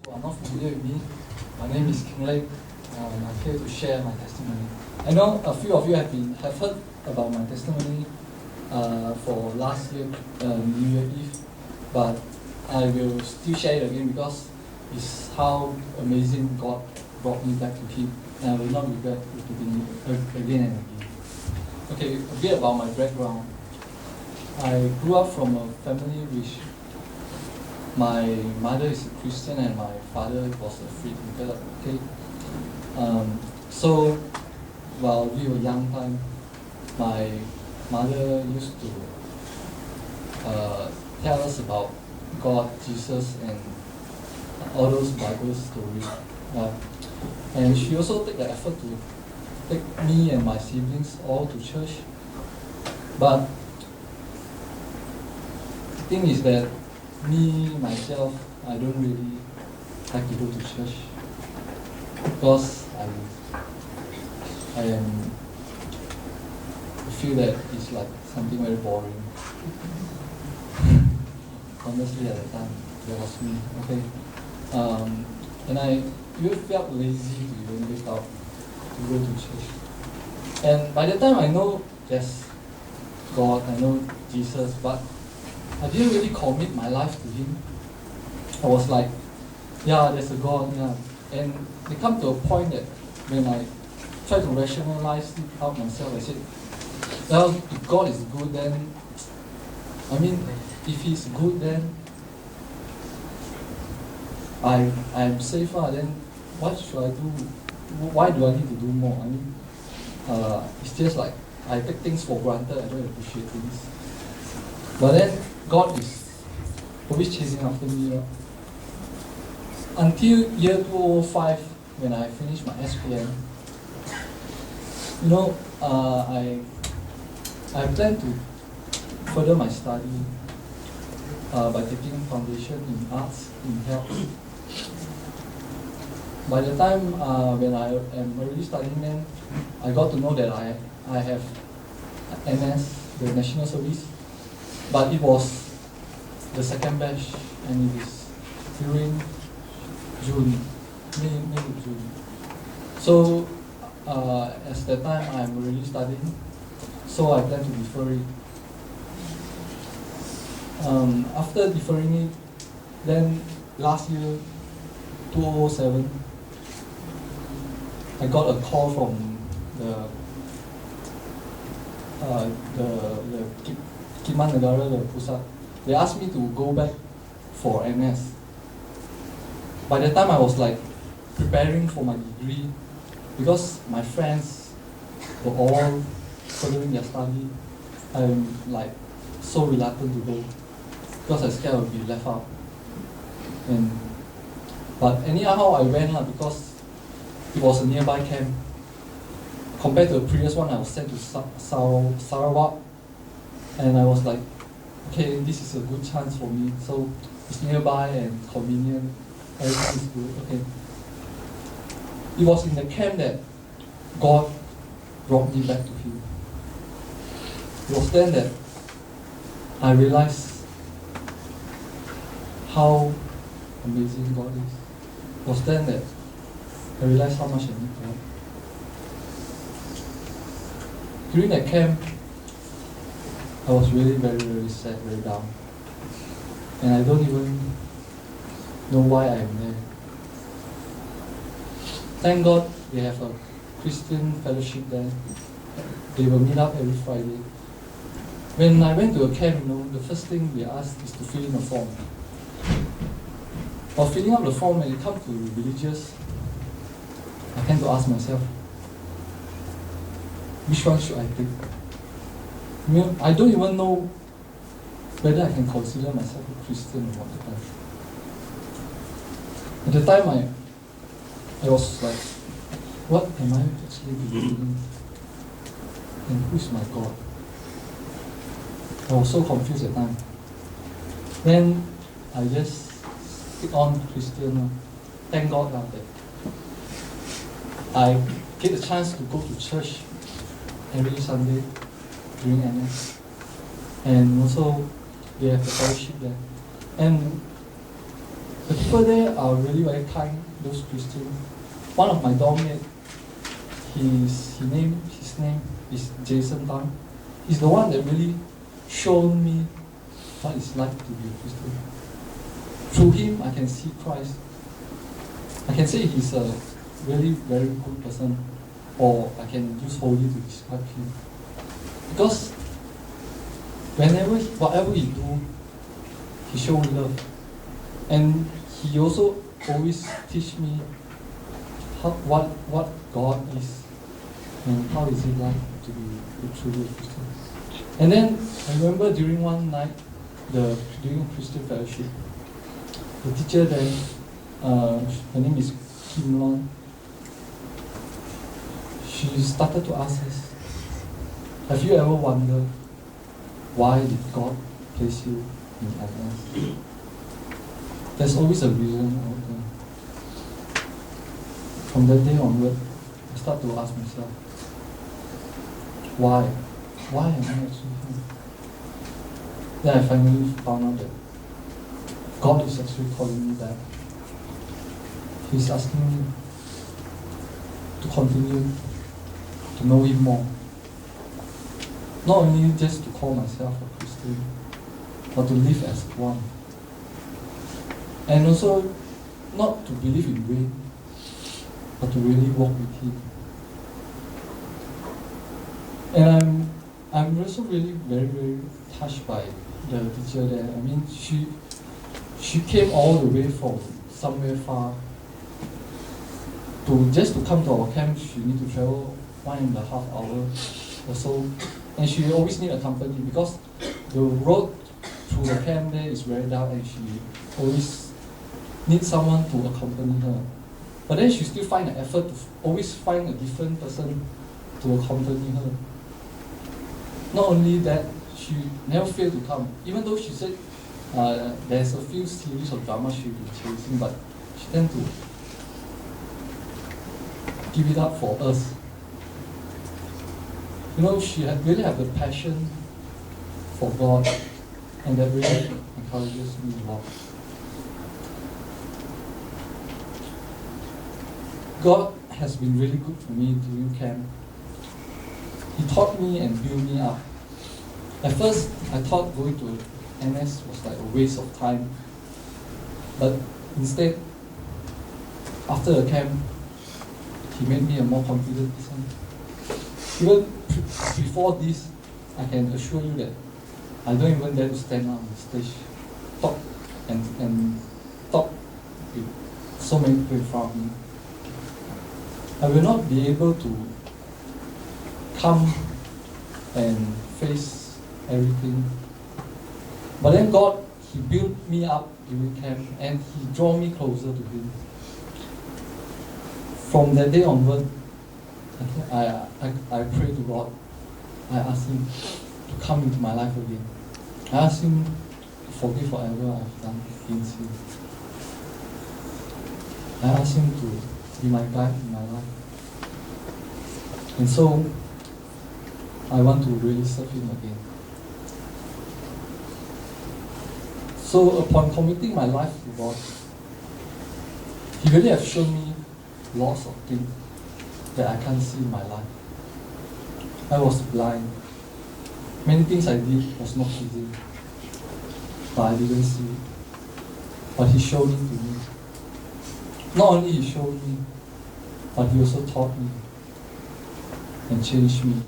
who are not familiar with me, my name is Keng Like. I'm here to share my testimony. I know a few of you have heard about my testimony for last year, New Year Eve, but I will still share it again because it's how amazing God brought me back to Him, and I will not regret repeating it again and again. Okay, a bit about my background. I grew up from a family which my mother is a Christian and my father was a free thinker. Okay, so while we were young time, my mother used to tell us about God, Jesus, and all those Bible stories. And she also took the effort to take me and my siblings all to church. But the thing is that myself, I don't really like to go to church because I feel that it's like something very boring. Honestly, at the time, that was me. Okay, and I even felt lazy to even wake up to go to church. And by the time I know there's God, I know Jesus, but I didn't really commit my life to Him. I was like, yeah, there's a God, yeah. And it come to a point that when I try to rationalize it out myself, I said, well, if God is good, then, if He's good, then I'm safer, then what should I do? Why do I need to do more? It's just like I take things for granted, I don't appreciate things. But then God is always chasing after me. Until year 2005, when I finished my SPM, I plan to further my study by taking foundation in arts, in health. By the time when I am already studying, then I got to know that I have NS, the National Service, but it was the second batch, and it is during June, mid-June. So as that time I'm already studying, so I plan to defer it. After deferring it, then last year, 2007, I got a call from the Kiman Negara, the Pusat. They asked me to go back for NS. By the time I was like preparing for my degree, because my friends were all following their study, I'm like so reluctant to go because I scared I would be left out. But anyhow I went because it was a nearby camp. Compared to the previous one, I was sent to Sarawak, and I was like, okay, this is a good chance for me. So it's nearby and convenient. Everything is good. Okay. It was in the camp that God brought me back to Him. It was then that I realized how amazing God is. It was then that I realized how much I need God. During that camp, I was really very, very sad, very down. And I don't even know why I am there. Thank God they have a Christian fellowship there. They will meet up every Friday. When I went to a camp, the first thing they asked is to fill in a form. While filling up the form, when it comes to religious, I tend to ask myself, which one should I pick? I don't even know whether I can consider myself a Christian or what. At the time, I was like, what am I actually believing in? And who is my God? I was so confused at the time. Then I just stick on Christian. Thank God that I get a chance to go to church every Sunday during NS. And also they have the fellowship there. And The people there are really very kind, those Christians. One of my doormates, his name is Jason Tan. He's the one that really showed me what it's like to be a Christian. Through him, I can see Christ. I can say he's a really very good person, or I can use holy to describe him. Because whatever he do, he shows love. And he also always teach me what God is and how is it like to be truly a Christian. And then I remember during one night, during Christian fellowship, the teacher there, her name is Kim Like. She started to ask us, have you ever wondered why did God place you in NS? There's always a reason out there. From that day onward, I start to ask myself, why? Why am I actually here? Then I finally found out that God is actually calling me back. He's asking me to continue to know Him more. Not only just to call myself a Christian, but to live as one. And also, not to believe in vain, but to really walk with Him. And I'm also really very, very touched by the teacher there. I mean, she came all the way from somewhere far just to come to our camp. She need to travel 1.5 hours or so, and she always need a company because the road through the camp there is very dark, and she always needs someone to accompany her. But then she still find an effort to always find a different person to accompany her. Not only that, she never failed to come. Even though she said there's a few series of drama she'll be chasing, but she tend to give it up for us. You know, she really have the passion for God, and that really encourages me a lot. God has been really good for me during camp. He taught me and built me up. At first, I thought going to NS was like a waste of time. But instead, after the camp, He made me a more confident person. Even before this, I can assure you that I don't even dare to stand up on the stage, talk and talk with so many people in front of me. I will not be able to come and face everything. But then God, He built me up during camp, and He drew me closer to Him. From that day onward, I pray to God. I ask Him to come into my life again. I ask Him to forgive whatever I've done against Him. I ask Him to be my guide in my life. And so, I want to really serve Him again. So upon committing my life to God, He really has shown me lots of things that I can't see in my life. I was blind. Many things I did was not easy, but I didn't see it. But He showed it to me. Not only He showed me, but He also taught me and changed me.